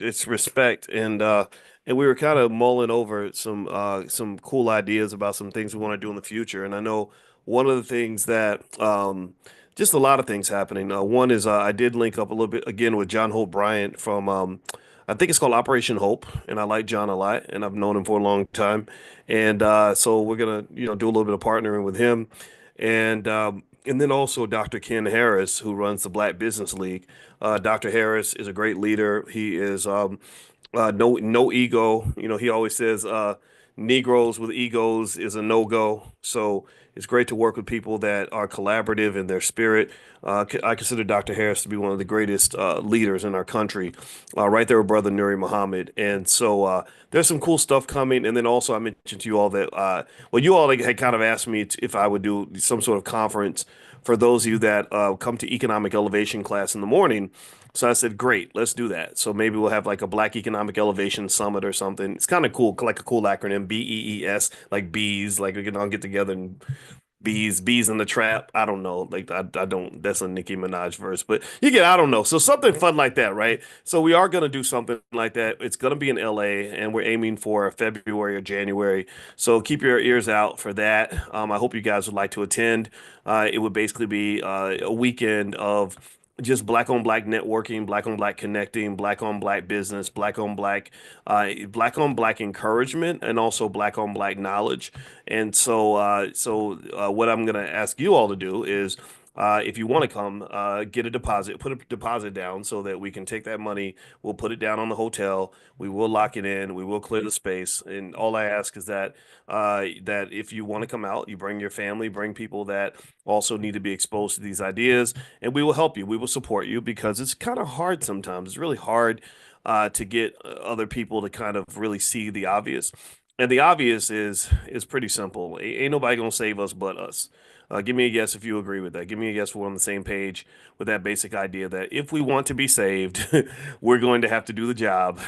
it's respect, and we were kind of mulling over some cool ideas about some things we want to do in the future. And I know one of the things that just a lot of things happening. One is I did link up a little bit again with John Hope Bryant from I think it's called Operation Hope, and I like John a lot, and I've known him for a long time. And so we're gonna do a little bit of partnering with him, and then also Dr. Ken Harris, who runs the Black Business League. Dr. Harris is a great leader. He is no ego. He always says Negroes with egos is a no-go. So it's great to work with people that are collaborative in their spirit. I consider Dr. Harris to be one of the greatest leaders in our country, right there with Brother Nuri Muhammad. And so there's some cool stuff coming. And then also I mentioned to you all that, well, you all had kind of asked me if I would do some sort of conference for those of you that come to economic elevation class in the morning. So I said, great, let's do that. So maybe we'll have like a Black Economic Elevation Summit or something. It's kind of cool, like a cool acronym, BEES, like bees, like we can all get together and bees in the trap. I don't know. Like I don't, that's a Nicki Minaj verse, but I don't know. So something fun like that, right? So we are going to do something like that. It's going to be in LA and we're aiming for February or January. So keep your ears out for that. I hope you guys would like to attend. It would basically be a weekend of just black on black networking, black on black connecting, black on black business, black on black encouragement, and also black on black knowledge. And so what I'm gonna ask you all to do is, if you want to come, get a deposit, put a deposit down so that we can take that money. We'll put it down on the hotel. We will lock it in. We will clear the space. And all I ask is that if you want to come out, you bring your family, bring people that also need to be exposed to these ideas, and we will help you. We will support you because it's kind of hard sometimes. It's really hard to get other people to kind of really see the obvious. And the obvious is pretty simple. Ain't nobody gonna save us but us. Give me a guess if you agree with that. Give me a guess if we're on the same page with that basic idea that if we want to be saved, we're going to have to do the job.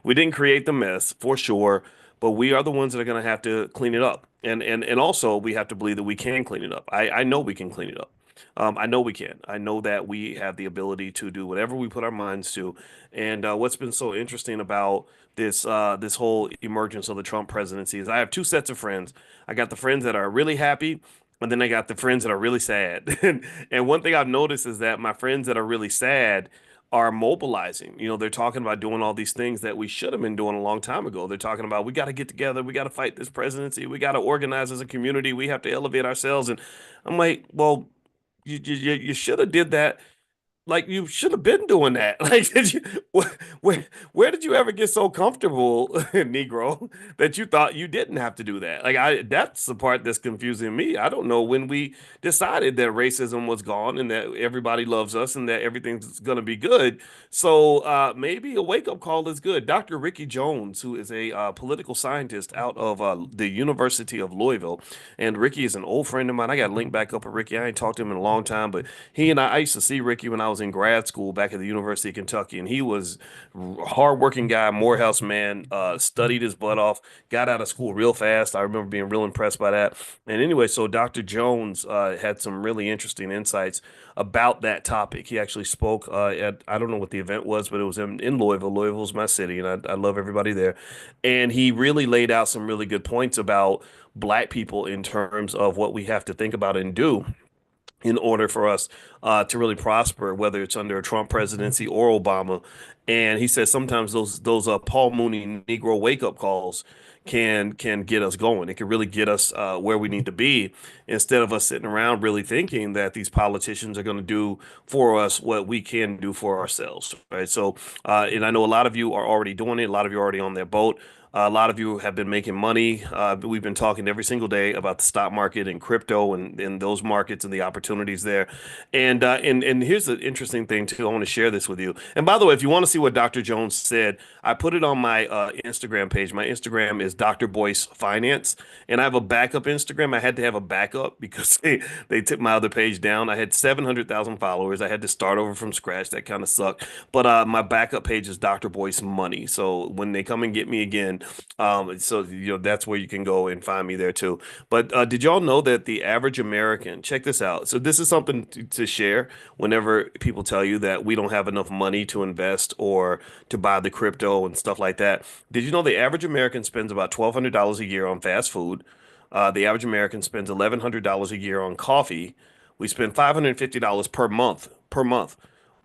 We didn't create the mess for sure, but we are the ones that are going to have to clean it up. And also we have to believe that we can clean it up. I know we can clean it up. I know we can. I know that we have the ability to do whatever we put our minds to. And what's been so interesting about this whole emergence of the Trump presidency is I have two sets of friends. I got the friends that are really happy, and then I got the friends that are really sad. And one thing I've noticed is that my friends that are really sad are mobilizing. They're talking about doing all these things that we should have been doing a long time ago. They're talking about we got to get together, we got to fight this presidency, we got to organize as a community, we have to elevate ourselves. And I'm like, well, you should have did that, like you should have been doing that. Like, where did you ever get so comfortable, Negro, that you thought you didn't have to do that? That's the part that's confusing me. I don't know when we decided that racism was gone and that everybody loves us and that everything's gonna be good. So maybe a wake-up call is good. Dr. Ricky Jones, who is a political scientist out of the University of Louisville, and Ricky is an old friend of mine. I got linked back up with Ricky. I ain't talked to him in a long time, but he and I used to see Ricky when I was in grad school back at the University of Kentucky, and he was a hardworking guy, Morehouse man, studied his butt off, got out of school real fast. I remember being real impressed by that. And anyway, so Dr. Jones had some really interesting insights about that topic. He actually spoke at, I don't know what the event was, but it was in Louisville. Louisville's my city, and I love everybody there. And he really laid out some really good points about Black people in terms of what we have to think about and do in order for us to really prosper, whether it's under a Trump presidency or Obama. And he says sometimes those Paul Mooney Negro wake up calls can get us going. It can really get us where we need to be instead of us sitting around really thinking that these politicians are going to do for us what we can do for ourselves, right? So, and I know a lot of you are already doing it. A lot of you are already on their boat. A lot of you have been making money. We've been talking every single day about the stock market and crypto and those markets and the opportunities there. And here's the interesting thing too. I want to share this with you. And by the way, if you want to see what Dr. Jones said, I put it on my Instagram page. My Instagram is Dr. Boyce Finance, and I have a backup Instagram. I had to have a backup because they took my other page down. I had 700,000 followers. I had to start over from scratch. That kind of sucked. But my backup page is Dr. Boyce Money. So when they come and get me again, that's where you can go and find me there too. But did y'all know that the average American, check this out. So this is something to share whenever people tell you that we don't have enough money to invest or to buy the crypto and stuff like that. Did you know the average American spends about $1,200 a year on fast food? The average American spends $1,100 a year on coffee. We spend $550 per month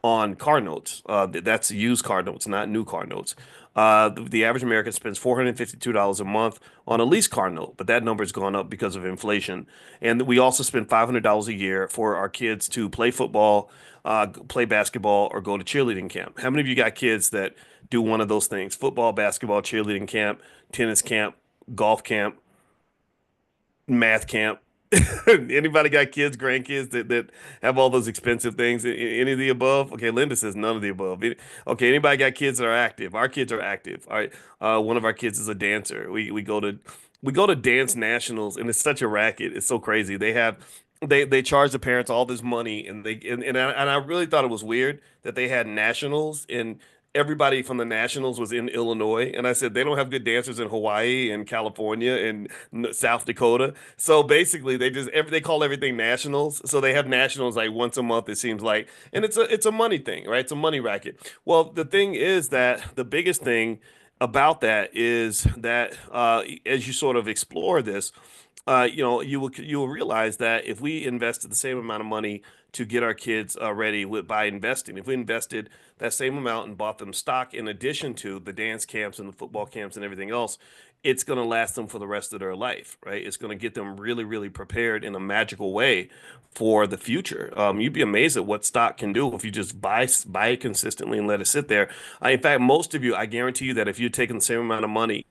on car notes. That's used car notes, not new car notes. The average American spends $452 a month on a lease car note, but that number's gone up because of inflation. And we also spend $500 a year for our kids to play football, play basketball, or go to cheerleading camp. How many of you got kids that do one of those things? Football, basketball, cheerleading camp, tennis camp, golf camp, math camp. Anybody got kids, grandkids that have all those expensive things? Any of the above? Okay, Linda says none of the above. Okay, anybody got kids that are active? Our kids are active. All right, one of our kids is a dancer. We go to dance nationals, and it's such a racket. It's so crazy. They charge the parents all this money, and I really thought it was weird that they had nationals and everybody from the nationals was in Illinois, and I said they don't have good dancers in Hawaii and California and South Dakota. So basically, they call everything nationals. So they have nationals like once a month, it seems like, and it's a money thing, right? It's a money racket. Well, the thing is that the biggest thing about that is that as you sort of explore this, you will realize that if we invested the same amount of money to get our kids ready by investing, if we invested that same amount and bought them stock in addition to the dance camps and the football camps and everything else, it's going to last them for the rest of their life, right? It's going to get them really, really prepared in a magical way for the future. You'd be amazed at what stock can do if you just buy it consistently and let it sit there. In fact, most of you, I guarantee you that if you'd taken the same amount of money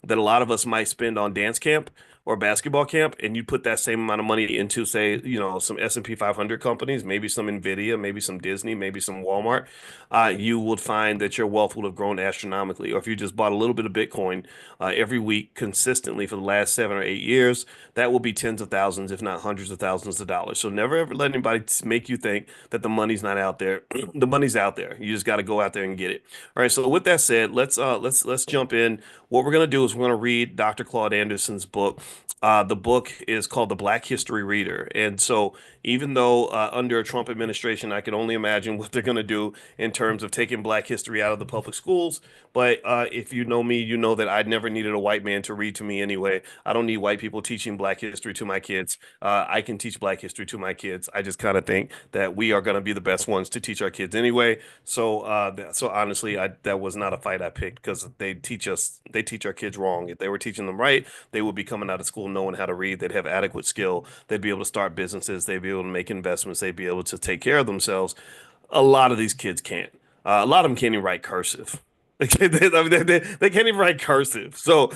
that a lot of us might spend on dance camp or basketball camp, and you put that same amount of money into, say, some S&P 500 companies, maybe some Nvidia, maybe some Disney, maybe some Walmart, you would find that your wealth would have grown astronomically. Or if you just bought a little bit of Bitcoin every week consistently for the last 7 or 8 years, that will be tens of thousands, if not hundreds of thousands of dollars. So never ever let anybody make you think that the money's not out there. The money's out there. You just got to go out there and get it. All right. So with that said, let's jump in. What we're gonna do is we're gonna read Dr. Claude Anderson's book. The book is called The Black History Reader. And so, even though under a Trump administration, I can only imagine what they're going to do in terms of taking Black history out of the public schools. But if you know me, you know that I never needed a white man to read to me anyway. I don't need white people teaching Black history to my kids. I can teach Black history to my kids. I just kind of think that we are going to be the best ones to teach our kids anyway. So honestly, that was not a fight I picked because they teach our kids wrong. If they were teaching them right, they would be coming out of school knowing how to read. They'd have adequate skill. They'd be able to start businesses. They'd be able to make investments. They'd be able to take care of themselves. A lot of these kids can't. A lot of them can't even write cursive. They can't even write cursive. So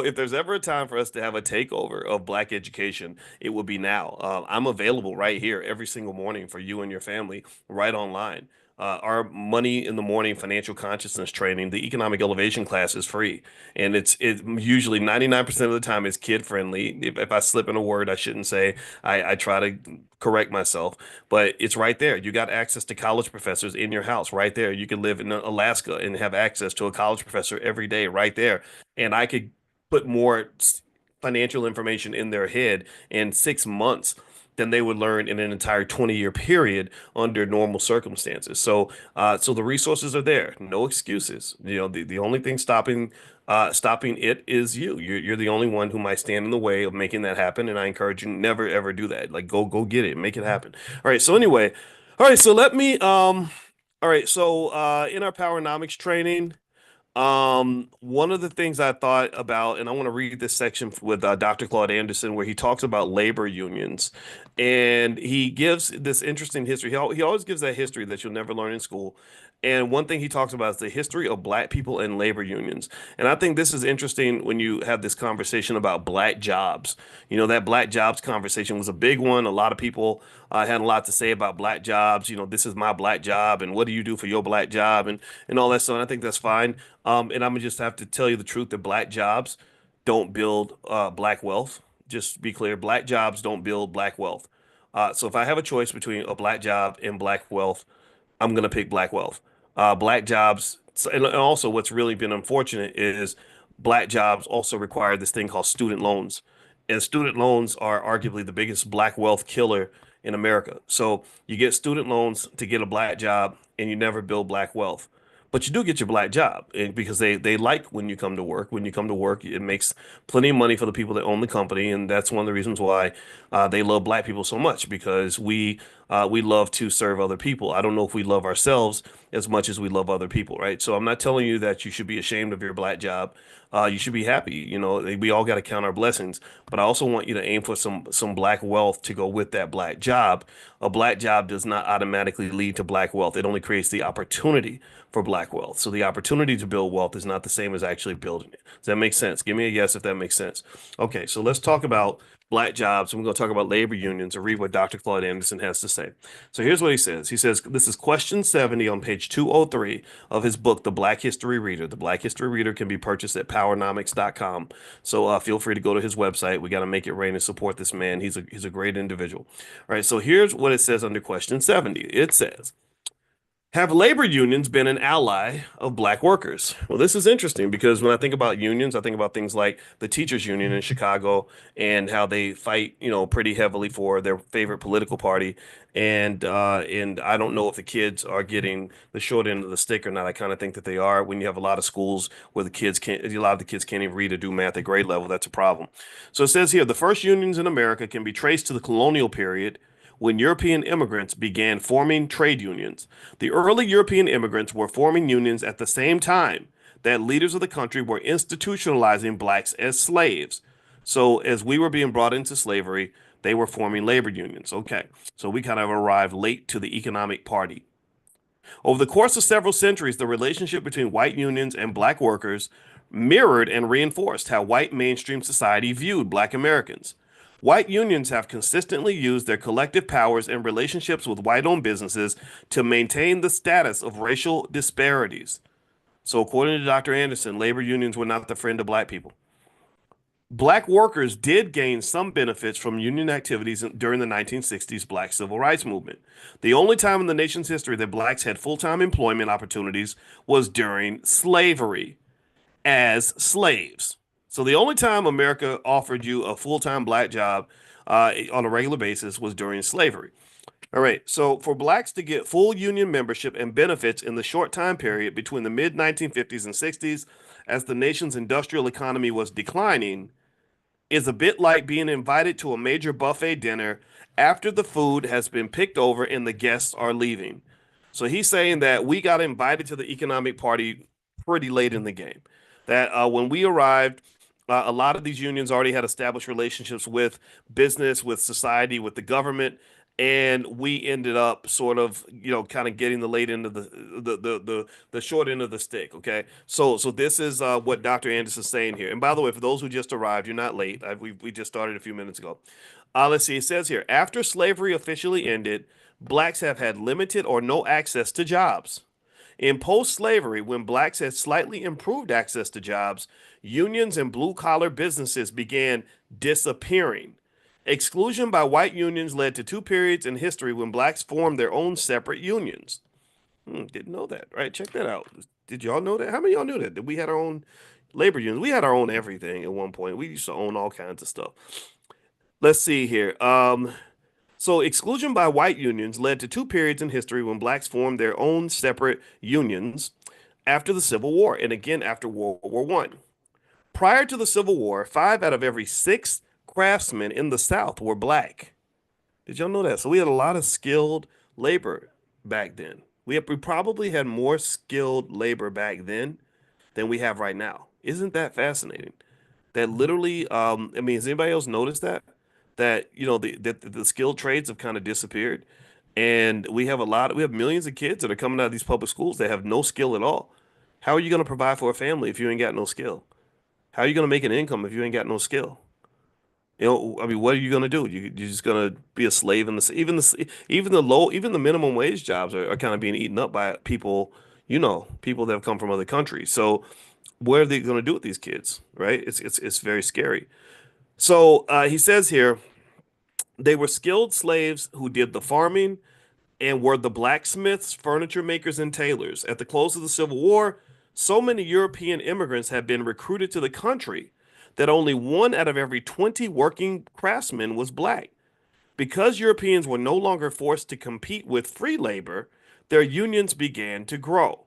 if there's ever a time for us to have a takeover of Black education, it would be now. I'm available right here every single morning for you and your family, right online. Our Money in the Morning financial consciousness training, the economic elevation class is free. And it usually 99% of the time is kid friendly. If I slip in a word I shouldn't say, I try to correct myself, but it's right there. You got access to college professors in your house right there. You can live in Alaska and have access to a college professor every day right there. And I could put more financial information in their head in 6 months than they would learn in an entire 20-year period under normal circumstances. So the resources are there. No excuses. The only thing stopping it is you. You're the only one who might stand in the way of making that happen. And I encourage you never ever do that. Like go get it, make it happen. All right. So anyway, all right. So let me all right. So in our Powernomics training. One of the things I thought about, and I want to read this section with Dr. Claude Anderson, where he talks about labor unions, and he gives this interesting history. He always gives that history that you'll never learn in school. And one thing he talks about is the history of Black people and labor unions. And I think this is interesting when you have this conversation about Black jobs. That Black jobs conversation was a big one. A lot of people had a lot to say about Black jobs. This is my Black job, and what do you do for your Black job, and all that stuff. And I think that's fine. And I'm gonna just have to tell you the truth that Black jobs don't build Black wealth. Just to be clear, Black jobs don't build Black wealth. So if I have a choice between a Black job and Black wealth, I'm gonna pick Black wealth. Black jobs, and also what's really been unfortunate is Black jobs also require this thing called student loans, and student loans are arguably the biggest Black wealth killer in America. So you get student loans to get a Black job, and you never build Black wealth. but you do get your black job because they like when you come to work. When you come to work, it makes plenty of money for the people that own the company, and that's one of the reasons why they love black people so much because we love to serve other people. I don't know if we love ourselves as much as we love other people, right? So I'm not telling you that you should be ashamed of your black job. You should be happy. You know, we all got to count our blessings, but I also want you to aim for some black wealth to go with that black job. A black job does not automatically lead to black wealth. It only creates the opportunity for black wealth. So the opportunity to build wealth is not the same as actually building it. Does that make sense? Give me a yes if that makes sense. Okay, so let's talk about black jobs, and we're going to talk about labor unions and read what Dr. Claude Anderson has to say. So here's what he says. He says, this is question 70 on page 203 of his book, The Black History Reader. The Black History Reader can be purchased at powernomics.com. So feel free to go to his website. We got to make it rain and support this man. He's a great individual. All right, so here's what it says under question 70. It says, have labor unions been an ally of black workers? Well, this is interesting because when I think about unions, I think about things like the teachers union in Chicago and how they fight, you know, pretty heavily for their favorite political party. And I don't know if the kids are getting the short end of the stick or not. I kind of think that they are. When you have a lot of schools where a lot of the kids can't even read or do math at grade level, that's a problem. So it says here, the first unions in America can be traced to the colonial period when European immigrants began forming trade unions. The early European immigrants were forming unions at the same time that leaders of the country were institutionalizing blacks as slaves. So, as we were being brought into slavery, they were forming labor unions. Okay, so we kind of arrived late to the economic party. Over the course of several centuries, the relationship between white unions and black workers mirrored and reinforced how white mainstream society viewed black Americans. White unions have consistently used their collective powers and relationships with white owned businesses to maintain the status of racial disparities. So, according to Dr. Anderson, labor unions were not the friend of black people. Black workers did gain some benefits from union activities during the 1960s Black Civil Rights Movement. The only time in the nation's history that blacks had full time employment opportunities was during slavery as slaves. So the only time America offered you a full-time black job on a regular basis was during slavery. All right. So for blacks to get full union membership and benefits in the short time period between the mid 1950s and 60s, as the nation's industrial economy was declining, is a bit like being invited to a major buffet dinner after the food has been picked over and the guests are leaving. So he's saying that we got invited to the economic party pretty late in the game. That when we arrived, a lot of these unions already had established relationships with business, with society, with the government, and we ended up sort of, you know, kind of getting the late end of the short end of the stick. Okay, so this is what Dr. Anderson's saying here. And by the way, for those who just arrived, you're not late. We just started a few minutes ago. Let's see. It says here, after slavery officially ended, blacks have had limited or no access to jobs. In post slavery, when blacks had slightly improved access to jobs, unions and blue collar businesses began disappearing. Exclusion by white unions led to two periods in history when blacks formed their own separate unions. Didn't know that. Right? Check that out. Did y'all know that? How many of y'all knew that? That we had our own labor unions? We had our own everything at one point. We used to own all kinds of stuff. Let's see here. So exclusion by white unions led to two periods in history when blacks formed their own separate unions after the Civil War and again after World War One. Prior to the Civil War, 5 out of every 6 craftsmen in the South were black. Did y'all know that? So we had a lot of skilled labor back then. We probably had more skilled labor back then than we have right now. Isn't that fascinating? That literally, I mean, has anybody else noticed that? That, you know, the skilled trades have kind of disappeared. And we have millions of kids that are coming out of these public schools that have no skill at all. How are you going to provide for a family if you ain't got no skill? How are you going to make an income if you ain't got no skill? You know, I mean, what are you going to do? You're just going to be a slave in even the minimum wage jobs are kind of being eaten up by people, you know, people that have come from other countries. So what are they going to do with these kids, right? It's very scary. So he says here, they were skilled slaves who did the farming and were the blacksmiths, furniture makers, and tailors. At the close of the Civil War, so many European immigrants had been recruited to the country that only 1 out of every 20 working craftsmen was black. Because Europeans were no longer forced to compete with free labor, their unions began to grow.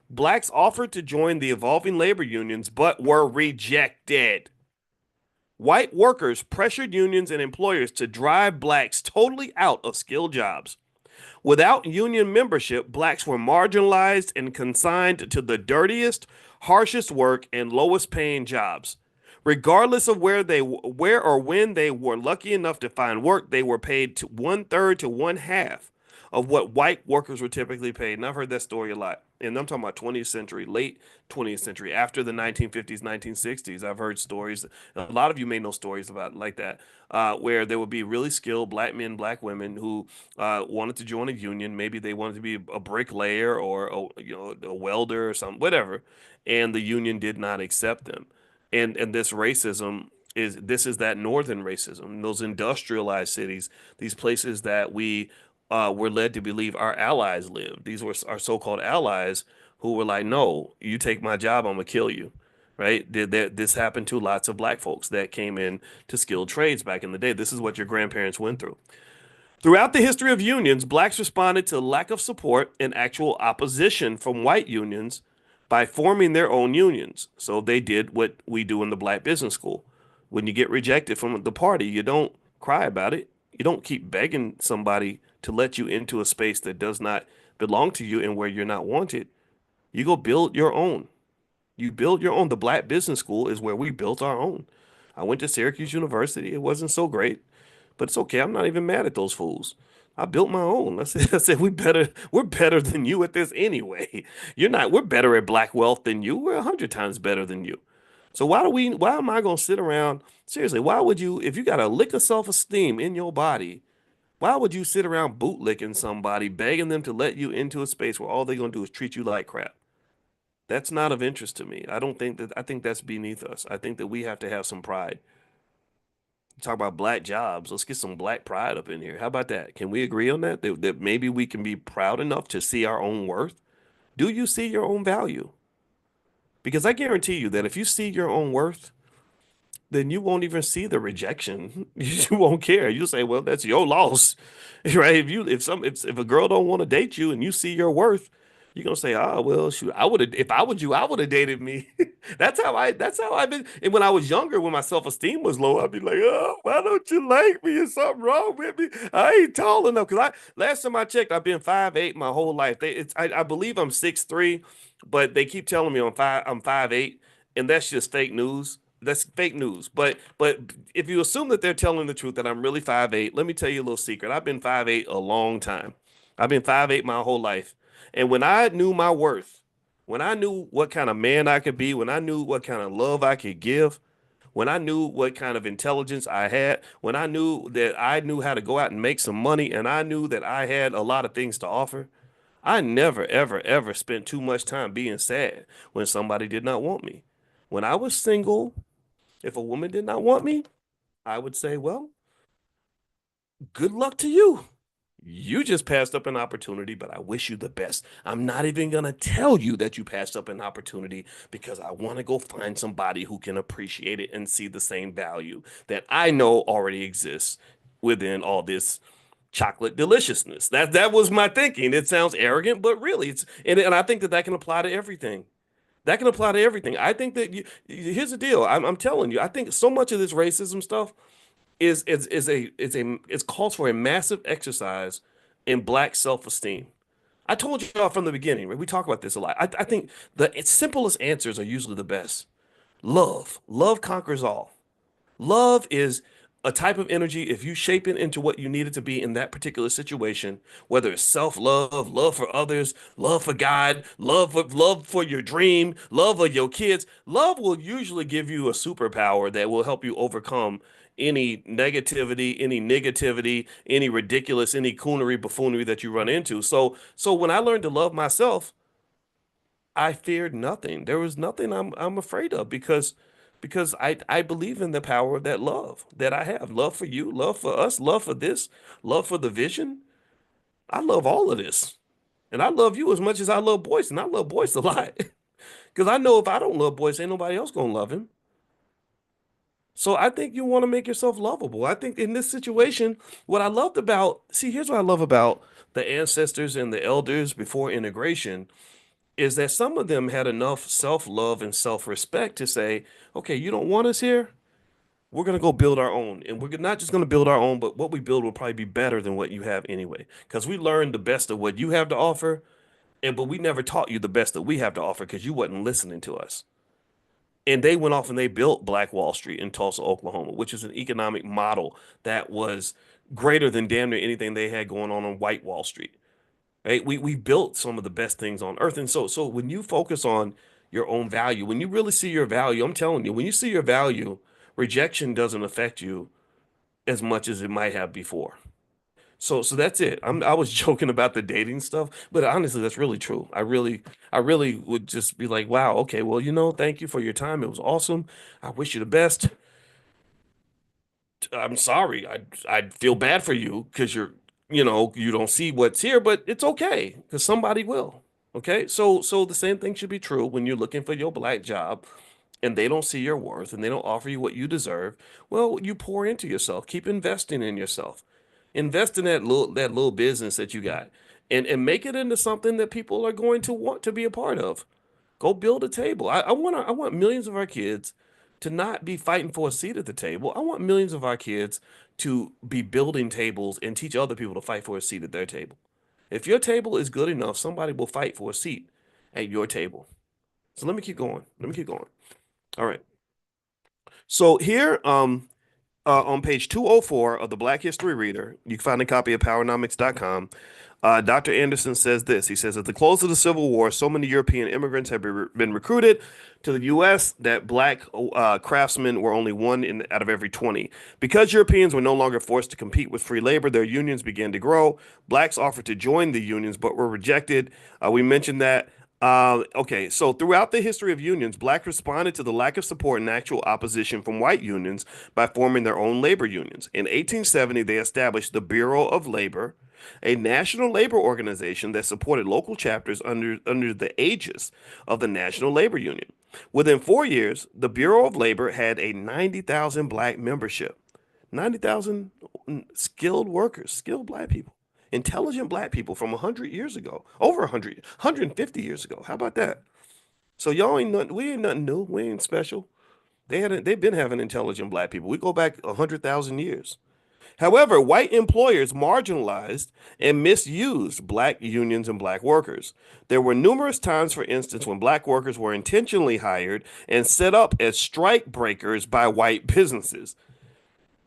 Blacks offered to join the evolving labor unions but were rejected. White workers pressured unions and employers to drive blacks totally out of skilled jobs. Without union membership, blacks were marginalized and consigned to the dirtiest, harshest work and lowest paying jobs. Regardless of where or when they were lucky enough to find work, they were paid to one third to one half of what white workers were typically paid. And I've heard that story a lot. And I'm talking about 20th century, late 20th century, after the 1950s, 1960s. I've heard stories. A lot of you may know stories about like that, where there would be really skilled black men, black women who wanted to join a union. Maybe they wanted to be a bricklayer or a welder or something, whatever, and the union did not accept them. And this racism is that northern racism, those industrialized cities, these places that we were led to believe our allies lived. These were our so-called allies who were like, "No, you take my job, I'm gonna kill you." Right? This happened to lots of black folks that came in to skilled trades back in the day. This is what your grandparents went through. Throughout the history of unions, blacks responded to lack of support and actual opposition from white unions by forming their own unions. So they did what we do in the black business school. When you get rejected from the party, you don't cry about it. You don't keep begging somebody to let you into a space that does not belong to you and where you're not wanted. You go build your own. You build your own. The black business school is where we built our own. I went to Syracuse University. It wasn't so great, but it's okay. I'm not even mad at those fools. I built my own. I said we're better than you at this anyway. You're not, we're better at black wealth than you. We're 100 times better than you. So why am I gonna sit around? Seriously, why would you, if you got a lick of self-esteem in your body, why would you sit around bootlicking somebody, begging them to let you into a space where all they're gonna do is treat you like crap? That's not of interest to me. I think that's beneath us. I think that we have to have some pride. Talk about black jobs. Let's get some black pride up in here. How about that? Can we agree on that? That maybe we can be proud enough to see our own worth? Do you see your own value? Because I guarantee you that if you see your own worth, then you won't even see the rejection. You won't care. You'll say, "Well, that's your loss." Right? If a girl don't want to date you and you see your worth, you're gonna say, "Ah, well, shoot, I would have if I was you, I would have dated me." That's how I've been. And when I was younger, when my self-esteem was low, I'd be like, "Oh, why don't you like me? Is something wrong with me? I ain't tall enough." Because I last time I checked, I've been 5'8" my whole life. I believe I'm 6'3", but they keep telling me I'm 5'8", and that's just fake news. That's fake news. But if you assume that they're telling the truth that I'm really 5'8", let me tell you a little secret. I've been 5'8" a long time. I've been 5'8" my whole life. And when I knew my worth, when I knew what kind of man I could be, when I knew what kind of love I could give, when I knew what kind of intelligence I had, when I knew that I knew how to go out and make some money, and I knew that I had a lot of things to offer, I never, ever, ever spent too much time being sad when somebody did not want me. When I was single, if a woman did not want me, I would say, well, good luck to you. You just passed up an opportunity, but I wish you the best. I'm not even going to tell you that you passed up an opportunity because I want to go find somebody who can appreciate it and see the same value that I know already exists within all this chocolate deliciousness. That was my thinking. It sounds arrogant, but really and I think that that can apply to everything. That can apply to everything. I think that here's the deal. I'm telling you, I think so much of this racism stuff it's calls for a massive exercise in black self-esteem. I told y'all from the beginning, right? We talk about this a lot. I think the simplest answers are usually the best. Love. Love conquers all. Love is a type of energy. If you shape it into what you need it to be in that particular situation, whether it's self-love, love for others, love for God, love for your dream, love of your kids, love will usually give you a superpower that will help you overcome any negativity, any ridiculous, any coonery, buffoonery that you run into. So when I learned to love myself, I feared nothing. There was nothing I'm afraid of because I believe in the power of that love that I have. Love for you, love for us, love for this, love for the vision. I love all of this. And I love you as much as I love Boyce, and I love Boyce a lot. Because I know if I don't love Boyce, ain't nobody else gonna love him. So I think you want to make yourself lovable. I think in this situation, what I loved about, see, here's what I love about the ancestors and the elders before integration is that some of them had enough self-love and self-respect to say, okay, you don't want us here? We're going to go build our own. And we're not just going to build our own, but what we build will probably be better than what you have anyway. Because we learned the best of what you have to offer, but we never taught you the best that we have to offer because you wasn't listening to us. And they went off and they built Black Wall Street in Tulsa, Oklahoma, which is an economic model that was greater than damn near anything they had going on White Wall Street. Right? We built some of the best things on earth. And so when you focus on your own value, when you really see your value, I'm telling you, when you see your value, rejection doesn't affect you as much as it might have before. So that's it. I was joking about the dating stuff, but honestly, that's really true. I really would just be like, wow, okay, well, thank you for your time. It was awesome. I wish you the best. I'm sorry. I feel bad for you because you don't see what's here, but it's okay because somebody will. Okay. So the same thing should be true when you're looking for your black job and they don't see your worth and they don't offer you what you deserve. Well, you pour into yourself. Keep investing in yourself. Invest in that little business that you got and make it into something that people are going to want to be a part of. Go build a table. I want millions of our kids to not be fighting for a seat at the table. I want millions of our kids to be building tables and teach other people to fight for a seat at their table. If your table is good enough, somebody will fight for a seat at your table. So let me keep going. Let me keep going. All right. So here, on page 204 of the Black History Reader, you can find a copy of powernomics.com. Dr. Anderson says this. He says, at the close of the Civil War, so many European immigrants have been recruited to the U.S. that black craftsmen were only one out of every 20. Because Europeans were no longer forced to compete with free labor, their unions began to grow. Blacks offered to join the unions but were rejected. We mentioned that. Okay, so throughout the history of unions, blacks responded to the lack of support and actual opposition from white unions by forming their own labor unions. In 1870, they established the Bureau of Labor, a national labor organization that supported local chapters under the aegis of the National Labor Union. Within 4 years, the Bureau of Labor had a 90,000 black membership. 90,000 skilled workers, skilled black people, intelligent black people from 100 years ago, over 100, 150 years ago. How about that? So y'all ain't nothing, we ain't nothing new. We ain't special. They've been having intelligent black people. We go back 100,000 years. However, white employers marginalized and misused black unions and black workers. There were numerous times, for instance, when black workers were intentionally hired and set up as strike breakers by white businesses.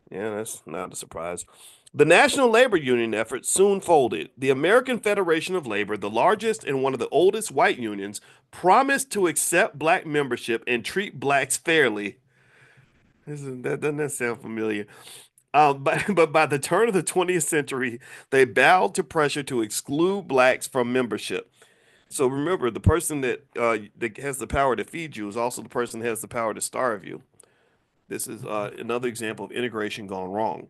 Yeah, that's not a surprise. The National Labor Union effort soon folded. The American Federation of Labor, the largest and one of the oldest white unions, promised to accept black membership and treat blacks fairly. Doesn't that sound familiar? But by the turn of the 20th century, they bowed to pressure to exclude blacks from membership. So remember, the person that has the power to feed you is also the person that has the power to starve you. This is another example of integration gone wrong.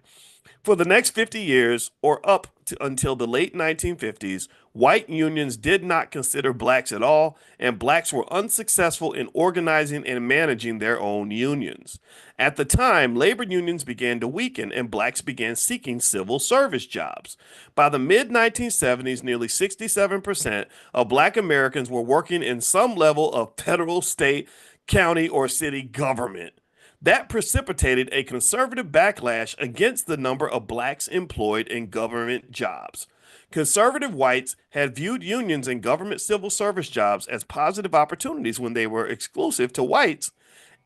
For the next 50 years, or up to until the late 1950s, white unions did not consider blacks at all, and blacks were unsuccessful in organizing and managing their own unions. At the time, labor unions began to weaken, and blacks began seeking civil service jobs. By the mid 1970s, nearly 67% of black Americans were working in some level of federal, state, county, or city government. That precipitated a conservative backlash against the number of blacks employed in government jobs. Conservative whites had viewed unions and government civil service jobs as positive opportunities when they were exclusive to whites.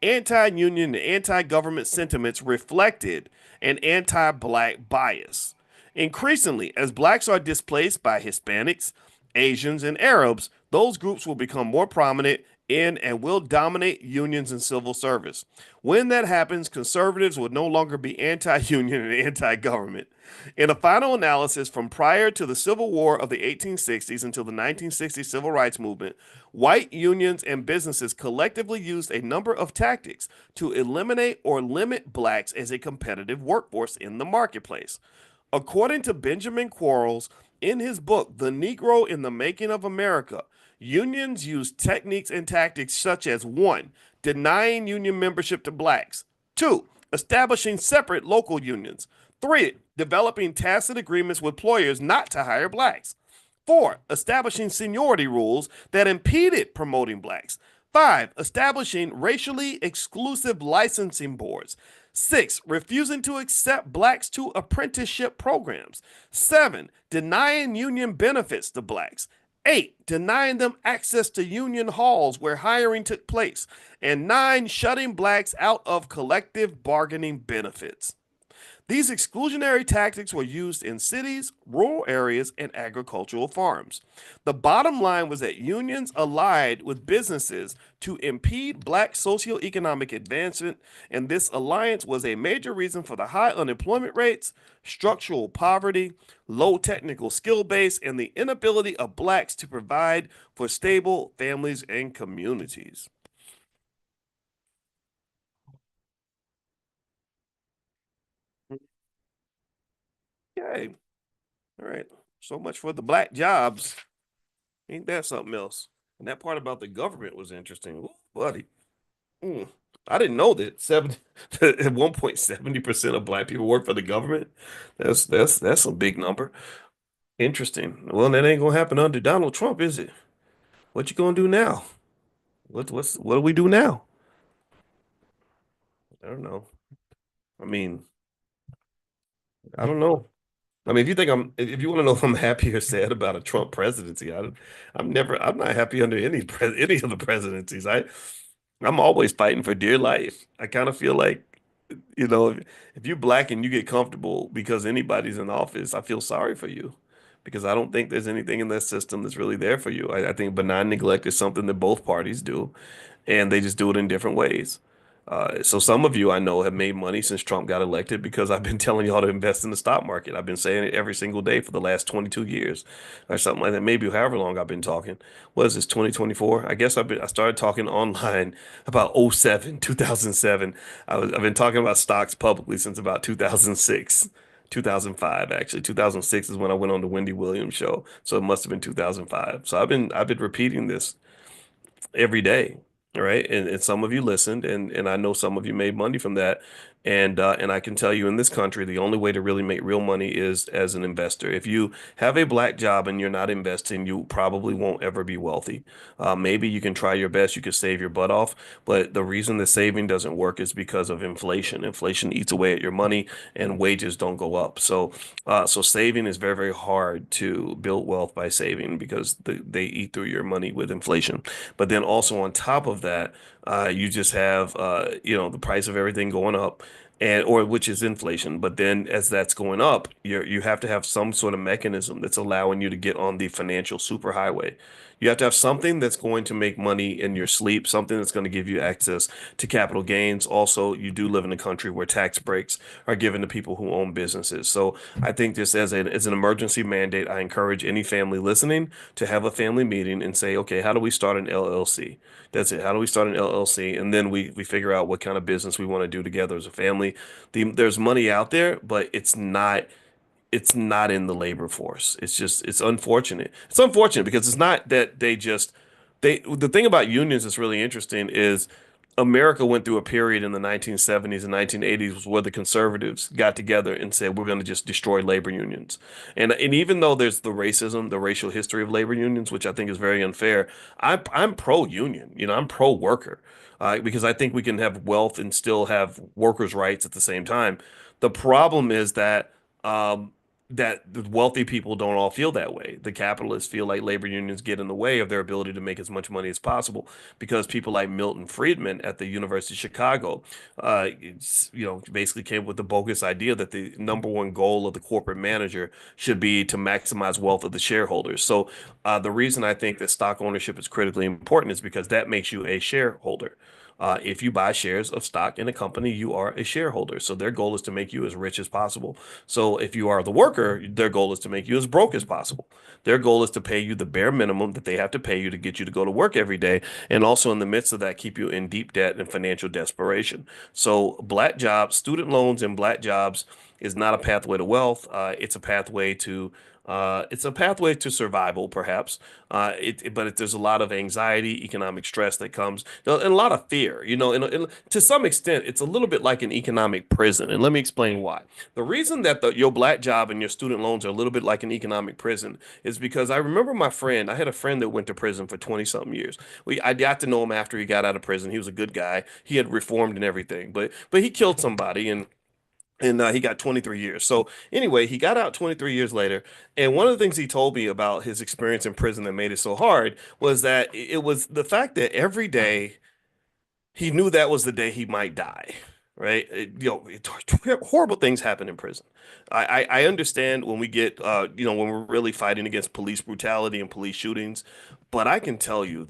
Anti-union and anti-government sentiments reflected an anti-black bias. Increasingly, as blacks are displaced by Hispanics, Asians, and Arabs, those groups will become more prominent in and will dominate unions and civil service. When that happens, conservatives will no longer be anti-union and anti-government. In a final analysis, from prior to the Civil War of the 1860s until the 1960 Civil Rights Movement, white unions and businesses collectively used a number of tactics to eliminate or limit blacks as a competitive workforce in the marketplace. According to Benjamin Quarles, in his book, The Negro in the Making of America, unions used techniques and tactics such as 1. Denying union membership to blacks, 2. Establishing separate local unions, 3. Developing tacit agreements with employers not to hire blacks, 4, establishing seniority rules that impeded promoting blacks. 5, establishing racially exclusive licensing boards. 6, refusing to accept blacks to apprenticeship programs. 7, denying union benefits to blacks. 8, denying them access to union halls where hiring took place. And 9, shutting blacks out of collective bargaining benefits. These exclusionary tactics were used in cities, rural areas, and agricultural farms. The bottom line was that unions allied with businesses to impede black socioeconomic advancement, and this alliance was a major reason for the high unemployment rates, structural poverty, low technical skill base, and the inability of blacks to provide for stable families and communities. Okay, all right. So much for the black jobs. Ain't that something else? And that part about the government was interesting. Ooh, buddy. Mm. I didn't know that 70 at one point 70% of black people work for the government. That's a big number. Interesting. Well, that ain't gonna happen under Donald Trump, is it? What you gonna do now? What do we do now? I don't know. I mean, I don't know. I mean, if you want to know if I'm happy or sad about a Trump presidency, I'm not happy under any of the presidencies. I'm always fighting for dear life. I kind of feel like, if you're black and you get comfortable because anybody's in office, I feel sorry for you because I don't think there's anything in that system that's really there for you. I think benign neglect is something that both parties do, and they just do it in different ways. So some of you I know have made money since Trump got elected because I've been telling y'all to invest in the stock market. I've been saying it every single day for the last 22 years or something like that. Maybe however long I've been talking. What is this, 2024? I guess I started talking online about '07, 2007. I've been talking about stocks publicly since about 2006. 2005 actually. 2006 is when I went on the Wendy Williams show. So it must have been 2005. So I've been repeating this every day, right? And some of you listened, and I know some of you made money from that. And I can tell you in this country, the only way to really make real money is as an investor. If you have a black job and you're not investing, you probably won't ever be wealthy. Maybe you can try your best, you can save your butt off, but the reason the saving doesn't work is because of inflation. Inflation eats away at your money, and wages don't go up. So saving is very, very hard to build wealth by saving because they eat through your money with inflation. But then also on top of that, you just have the price of everything going up, and or which is inflation. But then as that's going up, you have to have some sort of mechanism that's allowing you to get on the financial superhighway. You have to have something that's going to make money in your sleep, something that's going to give you access to capital gains. Also, you do live in a country where tax breaks are given to people who own businesses. So I think just as an emergency mandate, I encourage any family listening to have a family meeting and say, okay, how do we start an LLC? That's it. How do we start an LLC? And then we figure out what kind of business we want to do together as a family. There's money out there, but it's not in the labor force. It's unfortunate. It's unfortunate because it's not that the thing about unions that's really interesting is America went through a period in the 1970s and 1980s where the conservatives got together and said we're going to just destroy labor unions. And even though there's the racism, the racial history of labor unions, which I think is very unfair, I'm pro union. I'm pro worker. Because I think we can have wealth and still have workers' rights at the same time. The problem is that the wealthy people don't all feel that way. The capitalists feel like labor unions get in the way of their ability to make as much money as possible because people like Milton Friedman at the University of Chicago, basically came up with the bogus idea that the number one goal of the corporate manager should be to maximize wealth of the shareholders. So the reason I think that stock ownership is critically important is because that makes you a shareholder. If you buy shares of stock in a company, you are a shareholder. So their goal is to make you as rich as possible. So if you are the worker, their goal is to make you as broke as possible. Their goal is to pay you the bare minimum that they have to pay you to get you to go to work every day. And also in the midst of that, keep you in deep debt and financial desperation. So black jobs, student loans and black jobs is not a pathway to wealth. It's a pathway to It's a pathway to survival, perhaps. There's a lot of anxiety, economic stress that comes, and a lot of fear. And to some extent, it's a little bit like an economic prison. And let me explain why. The reason that your black job and your student loans are a little bit like an economic prison is because I remember my friend. I had a friend that went to prison for 20 something years. I got to know him after he got out of prison. He was a good guy. He had reformed and everything, but he killed somebody and he got 23 years. So anyway, he got out 23 years later, and one of the things he told me about his experience in prison that made it so hard was that it was the fact that every day he knew that was the day he might die, right? Horrible things happen in prison. I understand when we get, when we're really fighting against police brutality and police shootings, but I can tell you,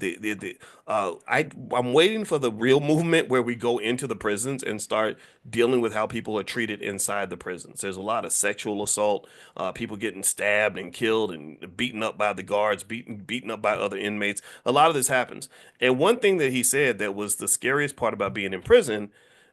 I'm waiting for the real movement where we go into the prisons and start dealing with how people are treated inside the prisons. There's a lot of sexual assault, people getting stabbed and killed and beaten up by the guards, beaten up by other inmates. A lot of this happens. And one thing that he said that was the scariest part about being in prison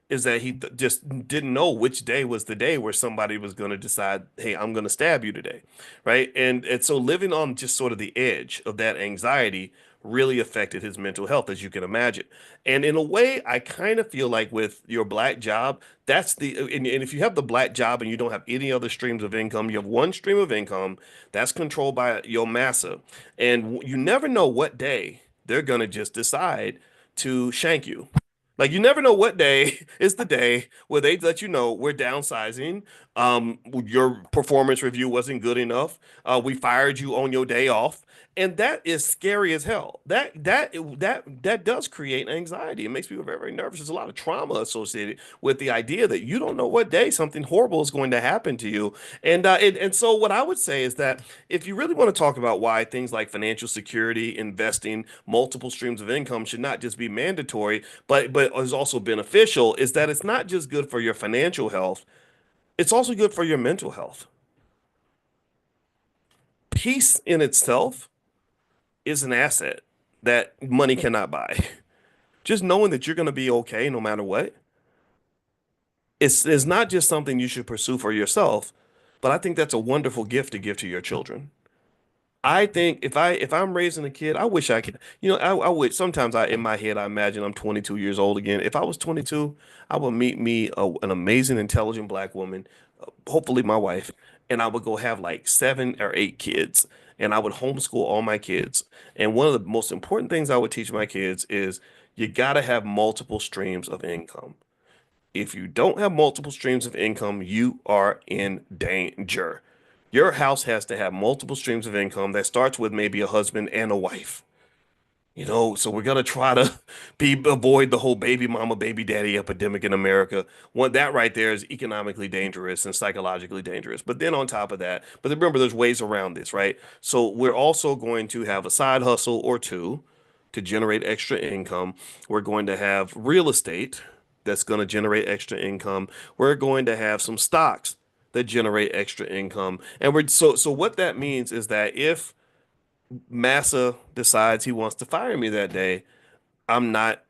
is that just didn't know which day was the day where somebody was going to decide, hey, I'm going to stab you today, right? And so living on just sort of the edge of that anxiety really affected his mental health, as you can imagine. And in a way, I kind of feel like with your black job, and if you have the black job and you don't have any other streams of income, you have one stream of income that's controlled by your massa, and you never know what day they're going to just decide to shank you. Like you never know what day is the day where they let you know we're downsizing. Your performance review wasn't good enough. We fired you on your day off, and that is scary as hell. That does create anxiety. It makes people very, very nervous. There's a lot of trauma associated with the idea that you don't know what day something horrible is going to happen to you. And so what I would say is that if you really want to talk about why things like financial security, investing, multiple streams of income should not just be mandatory but is also beneficial is that it's not just good for your financial health, it's also good for your mental health. Peace in itself is an asset that money cannot buy. Just knowing that you're going to be okay no matter what, it's not just something you should pursue for yourself, but I think that's a wonderful gift to give to your children. I think if I'm raising a kid, I wish I could. I would sometimes in my head I imagine I'm 22 years old again. If I was 22, I would meet me an amazing, intelligent black woman, hopefully my wife, and I would go have like 7 or 8 kids, and I would homeschool all my kids. And one of the most important things I would teach my kids is you gotta have multiple streams of income. If you don't have multiple streams of income, you are in danger. Your house has to have multiple streams of income that starts with maybe a husband and a wife. So we're gonna try to be avoid the whole baby mama, baby daddy epidemic in America. One that right there is economically dangerous and psychologically dangerous. But then on top of that, but remember, there's ways around this, right? So we're also going to have a side hustle or two to generate extra income. We're going to have real estate that's going to generate extra income. We're going to have some stocks that generate extra income. And so what that means is that if Massa decides he wants to fire me that day, I'm not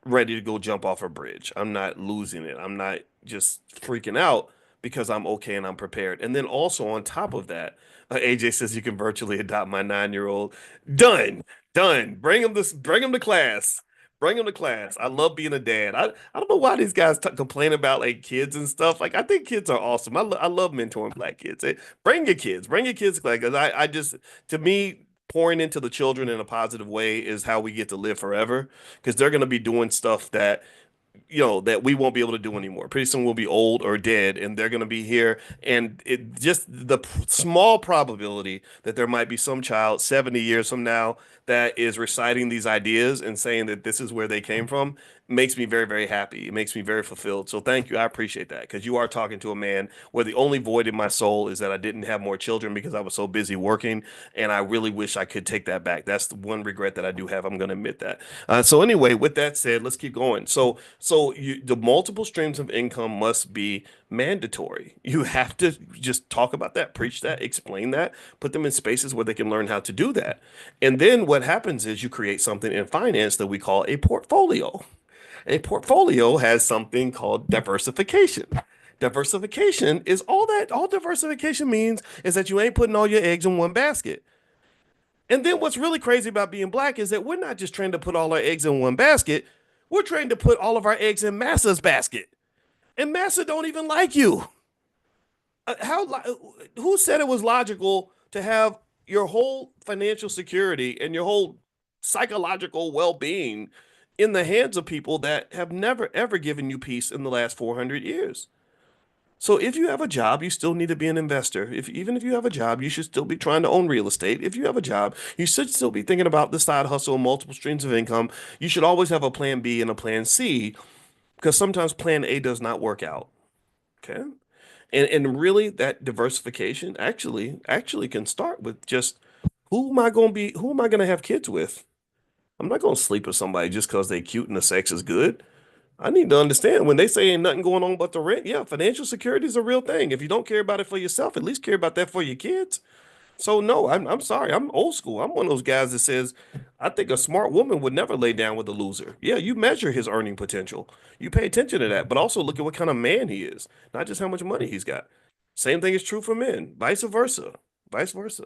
ready to go jump off a bridge. I'm not losing it. I'm not just freaking out because I'm okay and I'm prepared. And then also on top of that, AJ says you can virtually adopt my 9-year-old. Done, done. Bring him to class. Bring him to class. I love being a dad. I don't know why these guys complain about like kids and stuff. Like I think kids are awesome. I love mentoring black kids. Bring your kids. Bring your kids. Like 'cause I just to me pouring into the children in a positive way is how we get to live forever because they're going to be doing stuff that we won't be able to do anymore. Pretty soon we'll be old or dead, and they're going to be here. And it just the small probability that there might be some child 70 years from now that is reciting these ideas and saying that this is where they came from makes me very, very happy. It makes me very fulfilled. So thank you. I appreciate that because you are talking to a man where the only void in my soul is that I didn't have more children because I was so busy working, and I really wish I could take that back. That's the one regret that I do have. I'm going to admit that. So anyway, with that said, let's keep going. The multiple streams of income must be mandatory. You have to just talk about that, preach that, explain that, put them in spaces where they can learn how to do that. And then what happens is you create something in finance that we call a portfolio. A portfolio has something called diversification. Diversification is all diversification means is that you ain't putting all your eggs in one basket. And then what's really crazy about being black is that we're not just trained to put all our eggs in one basket. We're trained to put all of our eggs in Massa's basket. And Massa don't even like you. How who said it was logical to have your whole financial security and your whole psychological well-being in the hands of people that have never ever given you peace in the last 400 years? So if you have a job, you still need to be an investor. If even if you have a job, you should still be trying to own real estate. If you have a job, you should still be thinking about the side hustle and multiple streams of income. You should always have a plan B and a plan C because sometimes plan A does not work out. Okay? And really that diversification actually can start with just who am I going to have kids with? I'm not going to sleep with somebody just because they cute and the sex is good. I need to understand when they say ain't nothing going on but the rent. Yeah, financial security is a real thing. If you don't care about it for yourself, at least care about that for your kids. So no, I'm sorry. I'm old school. I'm one of those guys that says I think a smart woman would never lay down with a loser. Yeah, you measure his earning potential. You pay attention to that, but also look at what kind of man he is, not just how much money he's got. Same thing is true for men, vice versa. Vice versa.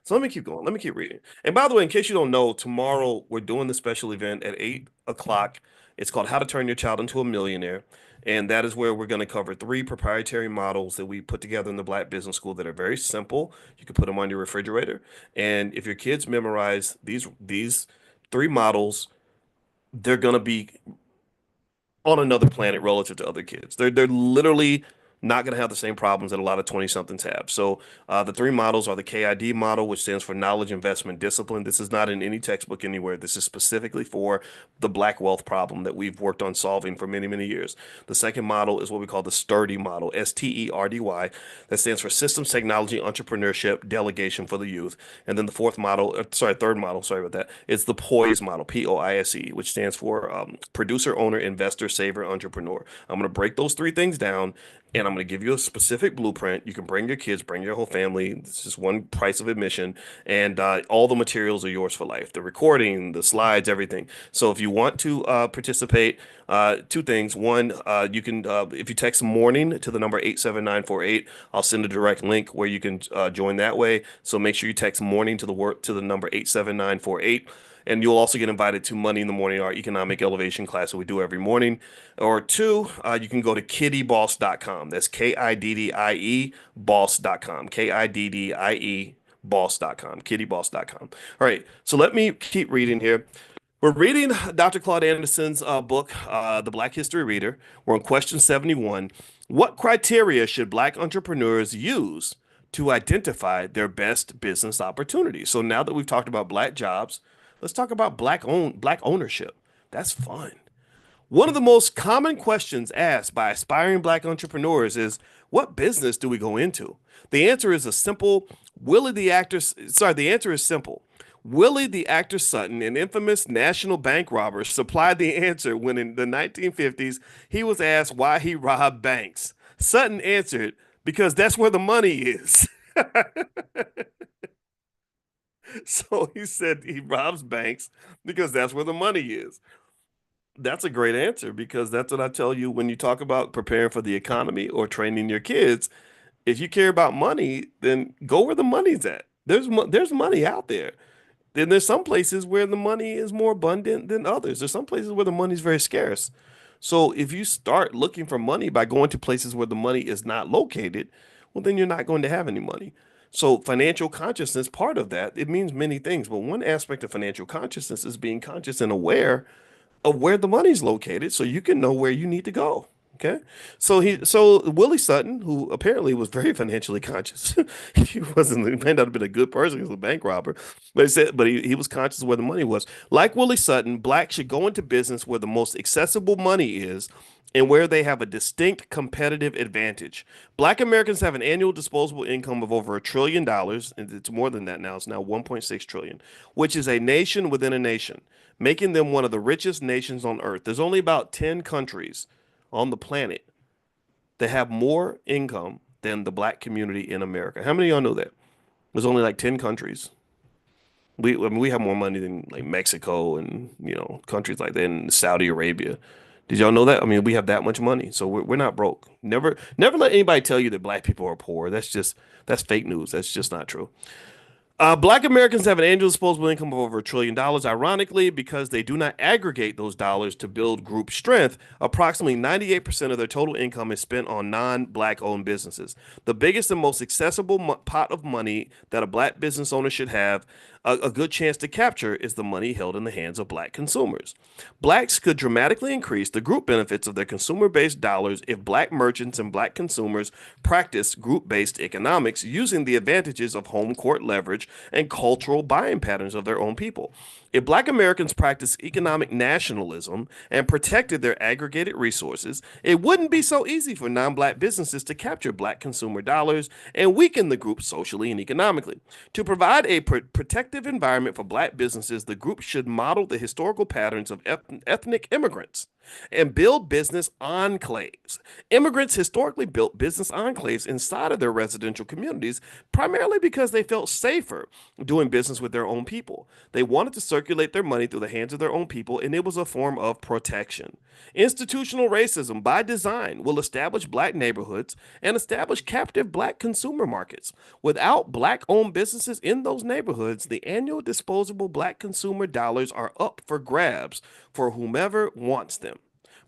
So let me keep going. Let me keep reading. And by the way, in case you don't know, tomorrow we're doing the special event at 8 o'clock. It's called How to Turn Your Child into a Millionaire. And that is where we're going to cover three proprietary models that we put together in the Black Business School that are very simple. You can put them on your refrigerator. And if your kids memorize these three models, they're going to be on another planet relative to other kids. They're literally not going to have the same problems that a lot of 20 somethings have. So the three models are the KID model, which stands for knowledge, investment, discipline. This is not in any textbook anywhere. This is specifically for the black wealth problem that we've worked on solving for many, many years. The second model is what we call the STURDY model, STERDY. That stands for systems, technology, entrepreneurship, delegation for the youth. And then the third model, sorry about that, is the POISE model, POISE, which stands for producer, owner, investor, saver, entrepreneur. I'm going to break those three things down and I'm going to give you a specific blueprint. You can bring your kids, bring your whole family. This is one price of admission, and all the materials are yours for life. The recording, the slides, everything. So if you want to participate, two things. One, you can if you text morning to the number 87948, I'll send a direct link where you can join that way. So make sure you text morning to the number 87948. And you'll also get invited to Money in the Morning, our economic elevation class that we do every morning. Or two, you can go to kiddieboss.com. That's KIDDIE boss.com. KIDDIE boss.com. Kiddieboss.com. All right. So let me keep reading here. We're reading Dr. Claude Anderson's book, The Black History Reader. We're on question 71. What criteria should Black entrepreneurs use to identify their best business opportunities? So now that we've talked about Black jobs, let's talk about Black ownership. That's fun. One of the most common questions asked by aspiring Black entrepreneurs is, what business do we go into? The answer is a simple, Willie the actor, sorry, the answer is simple. Willie the actor Sutton, an infamous national bank robber, supplied the answer when in the 1950s he was asked why he robbed banks. Sutton answered, because that's where the money is. So he said he robs banks because that's where the money is. That's a great answer because that's what I tell you when you talk about preparing for the economy or training your kids. If you care about money, then go where the money's at. There's money out there. Then there's some places where the money is more abundant than others. There's some places where the money is very scarce. So if you start looking for money by going to places where the money is not located, well, then you're not going to have any money. So financial consciousness, part of that, it means many things, but one aspect of financial consciousness is being conscious and aware of where the money's located so you can know where you need to go. Okay. So Willie Sutton, who apparently was very financially conscious, he may not have been a good person, he was a bank robber, but he was conscious of where the money was. Like Willie Sutton, Black should go into business where the most accessible money is and where they have a distinct competitive advantage. Black Americans have an annual disposable income of over $1 trillion, and it's more than that now. It's now 1.6 trillion, which is a nation within a nation, making them one of the richest nations on earth. There's only about 10 countries on the planet that have more income than the Black community in America. How many of y'all know that? There's only like 10 countries. I mean, we have more money than like Mexico and countries like that, and Saudi Arabia. Did y'all know that? I mean, we have that much money, so we're not broke. Never let anybody tell you that black people are poor. That's fake news. That's just not true. Black Americans have an annual disposable income of over $1 trillion. Ironically, because they do not aggregate those dollars to build group strength, approximately 98% of their total income is spent on non-black owned businesses. The biggest and most accessible pot of money that a black business owner should have a good chance to capture is the money held in the hands of black consumers. Blacks could dramatically increase the group benefits of their consumer based dollars if black merchants and black consumers practice group based economics using the advantages of home court leverage and cultural buying patterns of their own people. If black Americans practiced economic nationalism and protected their aggregated resources, it wouldn't be so easy for non black businesses to capture black consumer dollars and weaken the group socially and economically. To provide a protective environment for black businesses, the group should model the historical patterns of ethnic immigrants and build business enclaves. Immigrants historically built business enclaves inside of their residential communities, primarily because they felt safer doing business with their own people. They wanted to circulate their money through the hands of their own people, and it was a form of protection. Institutional racism, by design, will establish black neighborhoods and establish captive black consumer markets. Without black owned businesses in those neighborhoods, the annual disposable black consumer dollars are up for grabs for whomever wants them.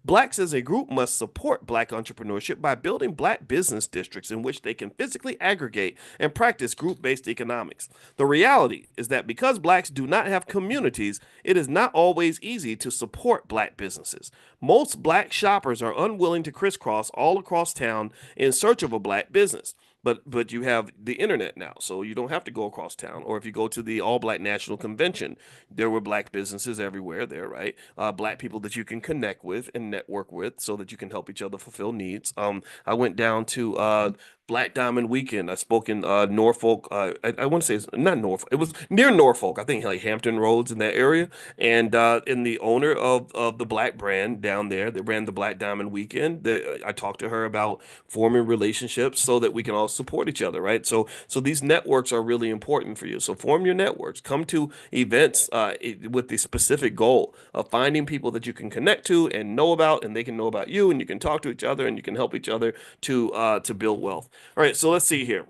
Blacks as a group must support black entrepreneurship by building black business districts in which they can physically aggregate and practice group based economics. The reality is that because blacks do not have communities, it is not always easy to support black businesses. Most black shoppers are unwilling to crisscross all across town in search of a black business. But you have the internet now, so you don't have to go across town. Or if you go to the All Black National Convention, there were black businesses everywhere there, right? Black people that you can connect with and network with, so that you can help each other fulfill needs. I went down to Black Diamond Weekend. I spoke in Norfolk. I want to say it's not Norfolk. It was near Norfolk. I think like Hampton Roads in that area. And the owner of the Black brand down there that ran the Black Diamond Weekend, I talked to her about forming relationships so that we can all support each other, right? So these networks are really important for you. So form your networks. Come to events with the specific goal of finding people that you can connect to and know about, and they can know about you, and you can talk to each other, and you can help each other to build wealth. All right, so let's see here.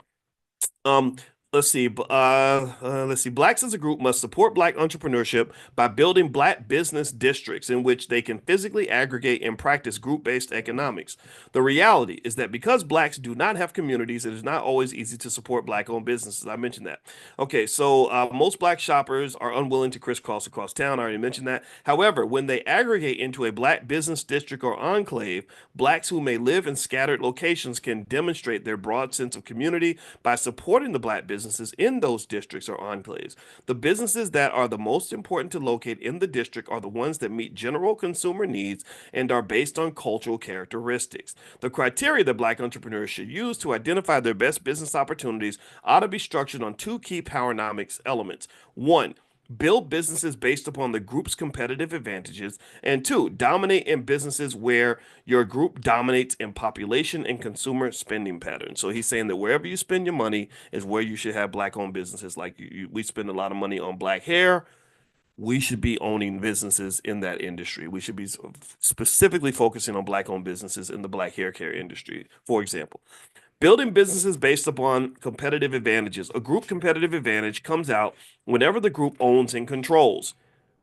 Um, let's see. Blacks as a group must support black entrepreneurship by building black business districts in which they can physically aggregate and practice group-based economics. The reality is that because blacks do not have communities, it is not always easy to support black-owned businesses. I mentioned that. Okay, so most black shoppers are unwilling to crisscross across town. I already mentioned that. However, when they aggregate into a black business district or enclave, blacks who may live in scattered locations can demonstrate their broad sense of community by supporting the black businesses in those districts or enclaves. The businesses that are the most important to locate in the district are the ones that meet general consumer needs and are based on cultural characteristics. The criteria that black entrepreneurs should use to identify their best business opportunities ought to be structured on two key powernomics elements. One, build businesses based upon the group's competitive advantages, and two, dominate in businesses where your group dominates in population and consumer spending patterns. So he's saying that wherever you spend your money is where you should have black owned businesses. Like we spend a lot of money on black hair. We should be owning businesses in that industry. We should be specifically focusing on black owned businesses in the black hair care industry, for example. Building businesses based upon competitive advantages. A group competitive advantage comes out whenever the group owns and controls.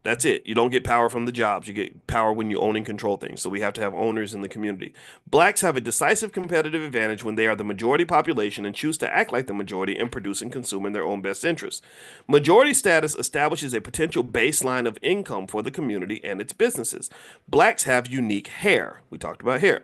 That's it. You don't get power from the jobs. You get power when you own and control things. So we have to have owners in the community. Blacks have a decisive competitive advantage when they are the majority population and choose to act like the majority and produce and consume in their own best interests. Majority status establishes a potential baseline of income for the community and its businesses. Blacks have unique hair. We talked about hair.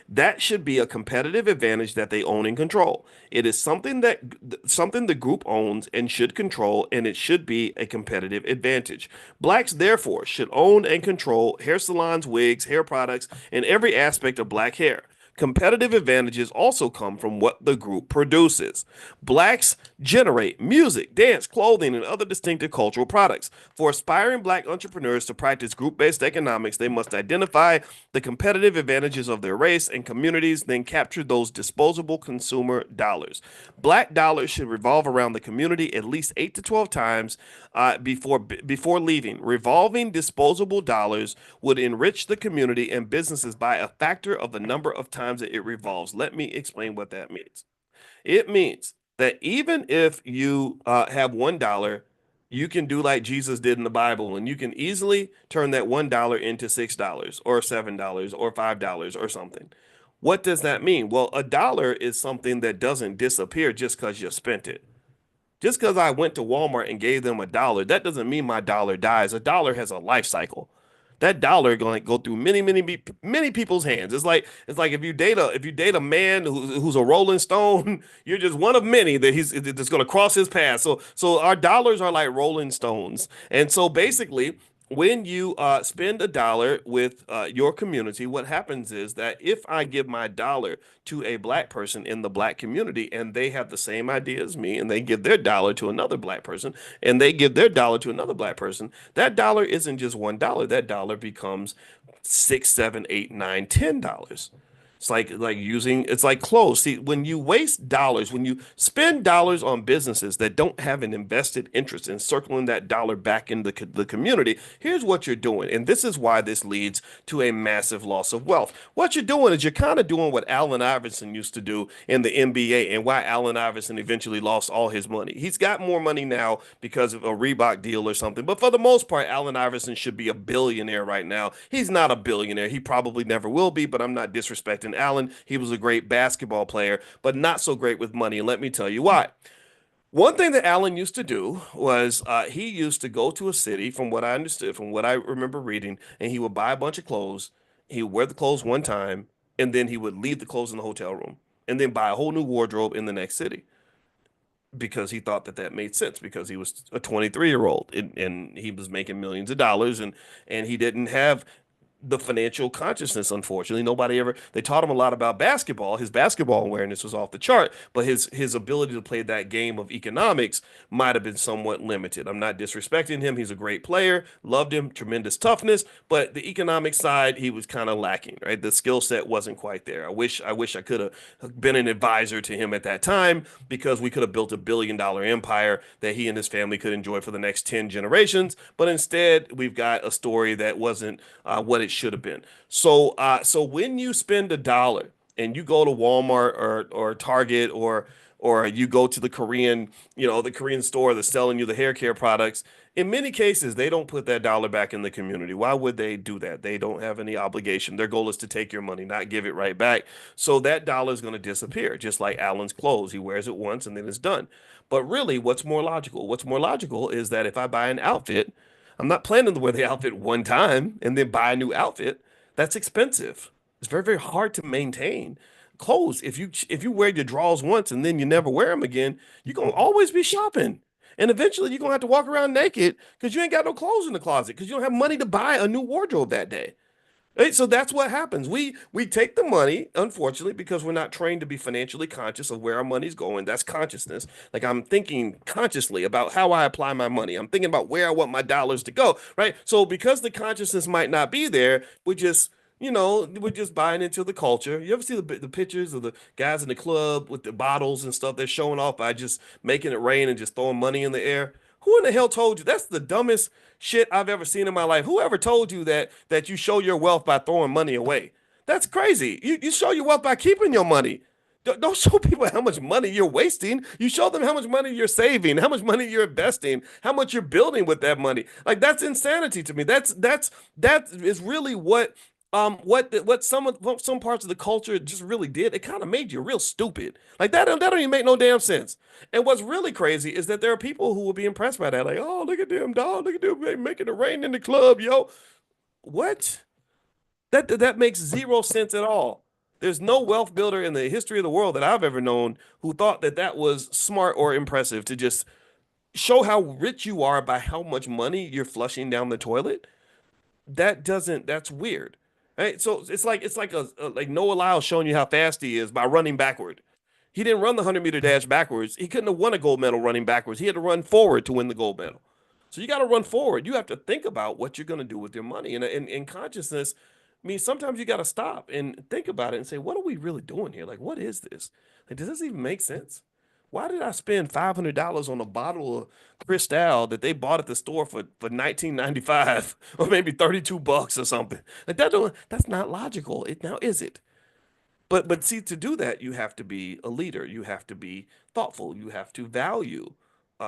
That should be a competitive advantage that they own and control. It is something the group owns and should control, and it should be a competitive advantage. Blacks, therefore, should own and control hair salons, wigs, hair products, and every aspect of black hair. Competitive advantages also come from what the group produces. Blacks generate music, dance, clothing, and other distinctive cultural products. For aspiring black entrepreneurs to practice group based economics, they must identify the competitive advantages of their race and communities, then capture those disposable consumer dollars. Black dollars should revolve around the community at least 8 to 12 times before leaving. Revolving disposable dollars would enrich the community and businesses by a factor of the number of times that it revolves. Let me explain what that means. It means that even if you have $1, you can do like Jesus did in the Bible, and you can easily turn that $1 into $6 or $7 or $5 or something. What does that mean? Well, a dollar is something that doesn't disappear just because you spent it. Just because I went to Walmart and gave them a dollar, that doesn't mean my dollar dies. A dollar has a life cycle. That dollar going to go through many people's hands. It's like if you date a man who's a Rolling Stone, you're just one of many that's going to cross his path. So our dollars are like Rolling Stones, and so basically, when you spend a dollar with your community, what happens is that if I give my dollar to a black person in the black community and they have the same idea as me and they give their dollar to another black person and they give their dollar to another black person, that dollar isn't just $1. That dollar becomes six, seven, eight, nine, $10. It's like clothes. See, when you waste dollars, when you spend dollars on businesses that don't have an invested interest in circling that dollar back in the community, here's what you're doing. And this is why this leads to a massive loss of wealth. What you're doing is you're kind of doing what Allen Iverson used to do in the NBA, and why Allen Iverson eventually lost all his money. He's got more money now because of a Reebok deal or something. But for the most part, Allen Iverson should be a billionaire right now. He's not a billionaire. He probably never will be, but I'm not disrespecting Allen. He was a great basketball player, but not so great with money. And let me tell you why. One thing that Allen used to do was he used to go to a city, from what I understood, from what I remember reading, and he would buy a bunch of clothes. He would wear the clothes one time, and then he would leave the clothes in the hotel room, and then buy a whole new wardrobe in the next city because he thought that that made sense because he was a 23-year-old and he was making millions of dollars, and he didn't have the financial consciousness. Unfortunately, nobody ever, they taught him a lot about basketball. His basketball awareness was off the chart, but his ability to play that game of economics might have been somewhat limited. I'm not disrespecting him. He's a great player, loved him, tremendous toughness, but the economic side he was kind of lacking, right? The skill set wasn't quite there. I wish I could have been an advisor to him at that time, because we could have built $1 billion empire that he and his family could enjoy for the next 10 generations. But instead, we've got a story that wasn't what it should have been. So when you spend a dollar and you go to Walmart or Target, or you go to the Korean store that's selling you the hair care products, in many cases they don't put that dollar back in the community. Why would they do that? They don't have any obligation. Their goal is to take your money, not give it right back. So that dollar is going to disappear, just like Allen's clothes. He wears it once and then it's done. But really, what's more logical? What's more logical is that if I buy an outfit, I'm not planning to wear the outfit one time and then buy a new outfit. That's expensive. It's very, very hard to maintain. Clothes, if you wear your drawers once and then you never wear them again, you're gonna always be shopping. And eventually you're gonna have to walk around naked because you ain't got no clothes in the closet because you don't have money to buy a new wardrobe that day. Right? So that's what happens. We take the money, unfortunately, because we're not trained to be financially conscious of where our money's going. That's consciousness. Like, I'm thinking consciously about how I apply my money. I'm thinking about where I want my dollars to go, right? So because the consciousness might not be there, we're just buying into the culture. You ever see the pictures of the guys in the club with the bottles and stuff they're showing off by just making it rain and just throwing money in the air? Who in the hell told you? That's the dumbest shit I've ever seen in my life. Whoever told you that you show your wealth by throwing money away? That's crazy. You show your wealth by keeping your money. Don't show people how much money you're wasting. You show them how much money you're saving, how much money you're investing, how much you're building with that money. Like, that's insanity to me. That is really what some parts of the culture just really did. It kind of made you real stupid. Like, that don't even make no damn sense. And what's really crazy is that there are people who will be impressed by that. Like, oh, look at them, dog. Look at them, they making it rain in the club, yo. What? That makes zero sense at all. There's no wealth builder in the history of the world that I've ever known who thought that that was smart or impressive, to just show how rich you are by how much money you're flushing down the toilet. That's weird. Right? So it's like like Noah Lyles showing you how fast he is by running backward. He didn't run the 100-meter dash backwards. He couldn't have won a gold medal running backwards. He had to run forward to win the gold medal. So you got to run forward. You have to think about what you're going to do with your money. And in consciousness means sometimes you got to stop and think about it and say, what are we really doing here? Like, what is this? Like, does this even make sense? Why did I spend $500 on a bottle of Cristal that they bought at the store for 19.95 or maybe 32 bucks or something? Like that's not logical. It now is it? But see, to do that, you have to be a leader. You have to be thoughtful. You have to value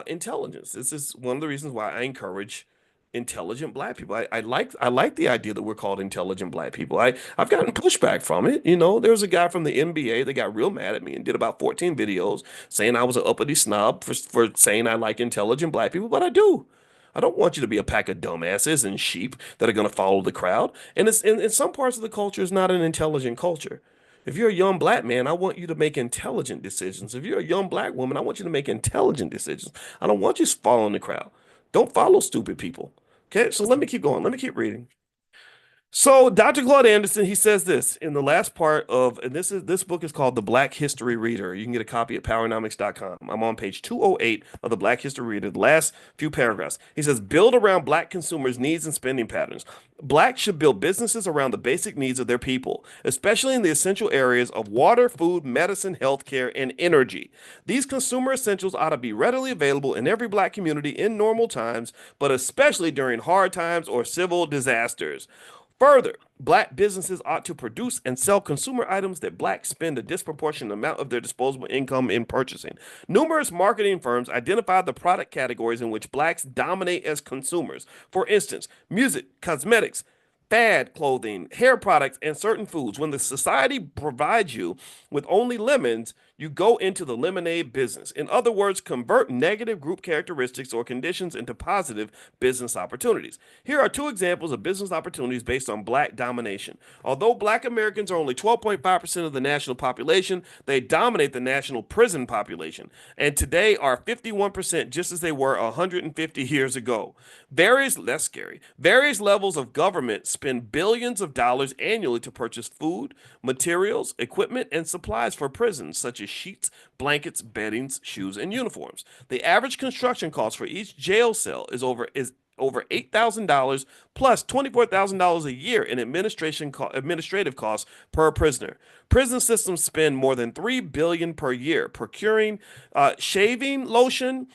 intelligence. This is one of the reasons why I encourage intelligent black people. I like the idea that we're called intelligent black people. I've gotten pushback from it. You know, there was a guy from the NBA that got real mad at me and did about 14 videos saying I was an uppity snob for saying I like intelligent black people, but I do. I don't want you to be a pack of dumbasses and sheep that are going to follow the crowd. And it's in some parts of the culture is not an intelligent culture. If you're a young black man, I want you to make intelligent decisions. If you're a young black woman, I want you to make intelligent decisions. I don't want you following the crowd. Don't follow stupid people. Okay, so let me keep going. Let me keep reading. So Dr. Claude Anderson, he says this in the last part of, and this book is called The Black History Reader. You can get a copy at powernomics.com. I'm on page 208 of the Black History Reader, the last few paragraphs. He says, build around black consumers' needs and spending patterns. Blacks should build businesses around the basic needs of their people, especially in the essential areas of water, food, medicine, healthcare, and energy. These consumer essentials ought to be readily available in every black community in normal times, but especially during hard times or civil disasters. Further, black businesses ought to produce and sell consumer items that blacks spend a disproportionate amount of their disposable income in purchasing. Numerous marketing firms identify the product categories in which blacks dominate as consumers. For instance, music, cosmetics, fad clothing, hair products, and certain foods. When the society provides you with only lemons, you go into the lemonade business. In other words, convert negative group characteristics or conditions into positive business opportunities. Here are two examples of business opportunities based on black domination. Although black Americans are only 12.5% of the national population, they dominate the national prison population, and today are 51% just as they were 150 years ago. Less scary, various levels of government spend billions of dollars annually to purchase food, materials, equipment, and supplies for prisons, such as sheets, blankets, beddings, shoes, and uniforms. The average construction cost for each jail cell is over $8,000 plus $24,000 a year in administrative costs per prisoner. Prison systems spend more than $3 billion per year procuring shaving lotion,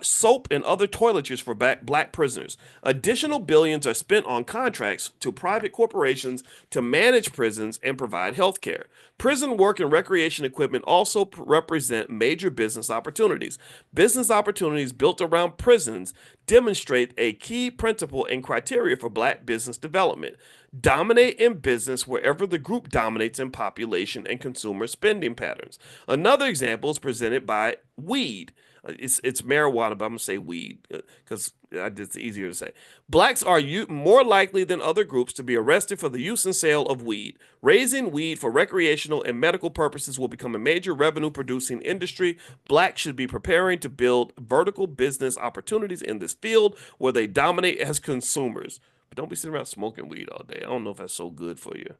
soap, and other toiletries for black prisoners. Additional billions are spent on contracts to private corporations to manage prisons and provide health care. Prison work and recreation equipment also represent major business opportunities. Business opportunities built around prisons demonstrate a key principle and criteria for black business development. Dominate in business wherever the group dominates in population and consumer spending patterns. Another example is presented by weed. It's marijuana, but I'm gonna say weed because it's easier to say. Blacks are more likely than other groups to be arrested for the use and sale of weed. Raising weed for recreational and medical purposes will become a major revenue-producing industry. Blacks should be preparing to build vertical business opportunities in this field where they dominate as consumers. But don't be sitting around smoking weed all day. I don't know if that's so good for you.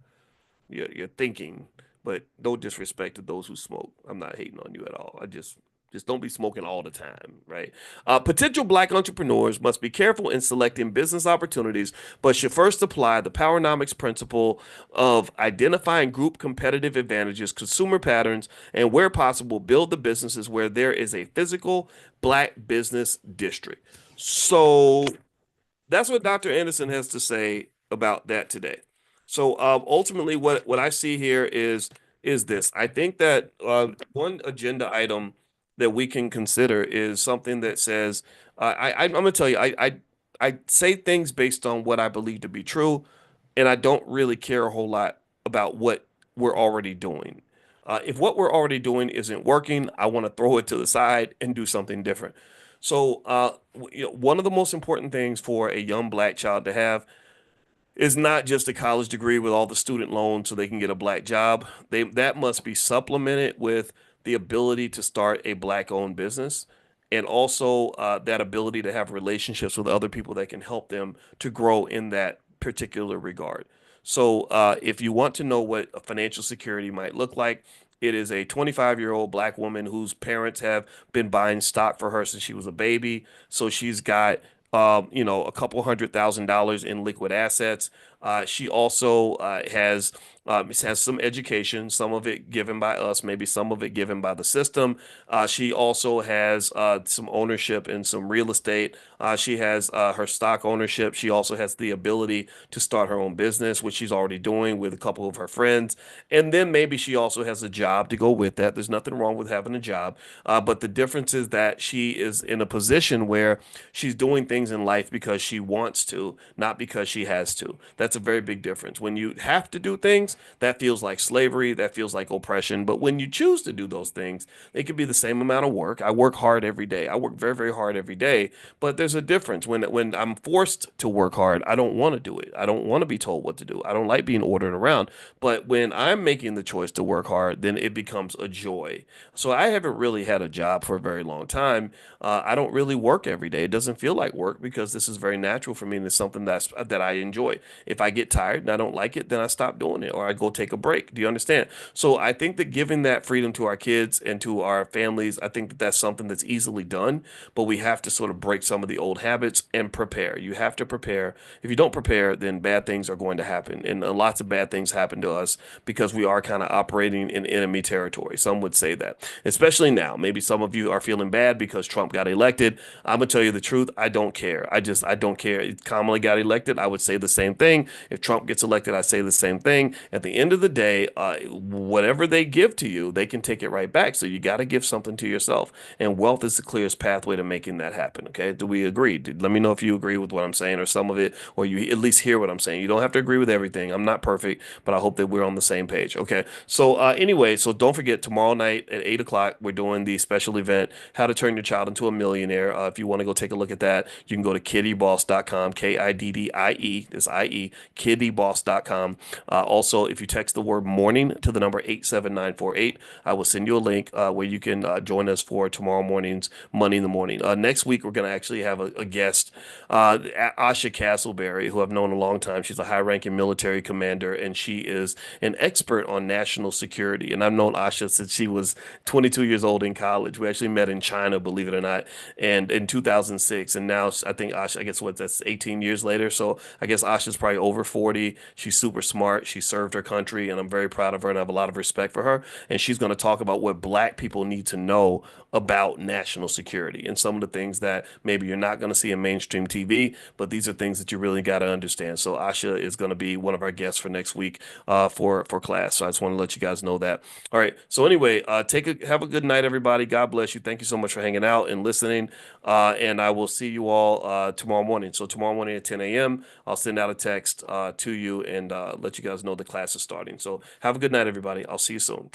You're thinking, but no disrespect to those who smoke. I'm not hating on you at all. I just don't be smoking all the time, right? Potential black entrepreneurs must be careful in selecting business opportunities, but should first apply the Powernomics principle of identifying group competitive advantages, consumer patterns, and where possible, build the businesses where there is a physical black business district. So that's what Dr. Anderson has to say about that today. So ultimately, what I see here is this. I think that one agenda item that we can consider is something that says, I'm going to tell you, I say things based on what I believe to be true, and I don't really care a whole lot about what we're already doing. If what we're already doing isn't working, I want to throw it to the side and do something different. So, one of the most important things for a young black child to have is not just a college degree with all the student loans so they can get a black job. That must be supplemented with the ability to start a black-owned business and also that ability to have relationships with other people that can help them to grow in that particular regard. So if you want to know what a financial security might look like, it is a 25-year-old black woman whose parents have been buying stock for her since she was a baby. So she's got, a couple $100,000 in liquid assets. She also has some education, some of it given by us, maybe some of it given by the system. She also has some ownership in some real estate. She has her stock ownership. She also has the ability to start her own business, which she's already doing with a couple of her friends. And then maybe she also has a job to go with that. There's nothing wrong with having a job. But the difference is that she is in a position where she's doing things in life because she wants to, not because she has to. That's a very big difference. When you have to do things, that feels like slavery, that feels like oppression. But when you choose to do those things, it could be the same amount of work. I work hard every day. I work very, very hard every day. But there's a difference. When I'm forced to work hard, I don't want to do it. I don't want to be told what to do. I don't like being ordered around. But when I'm making the choice to work hard, then it becomes a joy. So I haven't really had a job for a very long time. I don't really work every day. It doesn't feel like work because this is very natural for me and it's something that I enjoy. If I get tired and I don't like it, then I stop doing it or I go take a break. Do you understand? So I think that giving that freedom to our kids and to our families, I think that that's something that's easily done, but we have to sort of break some of the old habits and prepare. You have to prepare. If you don't prepare, then bad things are going to happen. And lots of bad things happen to us because we are kind of operating in enemy territory. Some would say that, especially now. Maybe some of you are feeling bad because Trump got elected. I'm gonna tell you the truth. I don't care. I don't care. If Kamala got elected, I would say the same thing. If Trump gets elected, I say the same thing. At the end of the day, whatever they give to you, they can take it right back. So you got to give something to yourself. And wealth is the clearest pathway to making that happen. Okay. Do we agree? Let me know if you agree with what I'm saying or some of it, or you at least hear what I'm saying. You don't have to agree with everything. I'm not perfect, but I hope that we're on the same page. Okay. So, anyway, so don't forget tomorrow night at 8 o'clock, we're doing the special event, How to Turn Your Child into a Millionaire. If you want to go take a look at that, you can go to kiddieboss.com, KIDDIE, that's IE, kiddieboss.com. Also, if you text the word morning to the number 87948, I will send you a link where you can join us for tomorrow morning's Money in the Morning. Next week, we're going to actually have a guest, Asha Castleberry, who I've known a long time. She's a high-ranking military commander, and she is an expert on national security. And I've known Asha since she was 22 years old in college. We actually met in China, believe it or not, and in 2006. And now I think Asha, I guess what that's 18 years later. So I guess Asha's probably over 40. She's super smart. She served her country, and I'm very proud of her and I have a lot of respect for her. And she's going to talk about what black people need to know about national security and some of the things that maybe you're not going to see in mainstream TV, but these are things that you really got to understand. So Asha is going to be one of our guests for next week for class. So I just want to let you guys know that. All right. So anyway, have a good night, everybody. God bless you. Thank you so much for hanging out and listening. And I will see you all tomorrow morning. So tomorrow morning at 10 a.m., I'll send out a text to you and let you guys know the class is starting. So have a good night, everybody. I'll see you soon.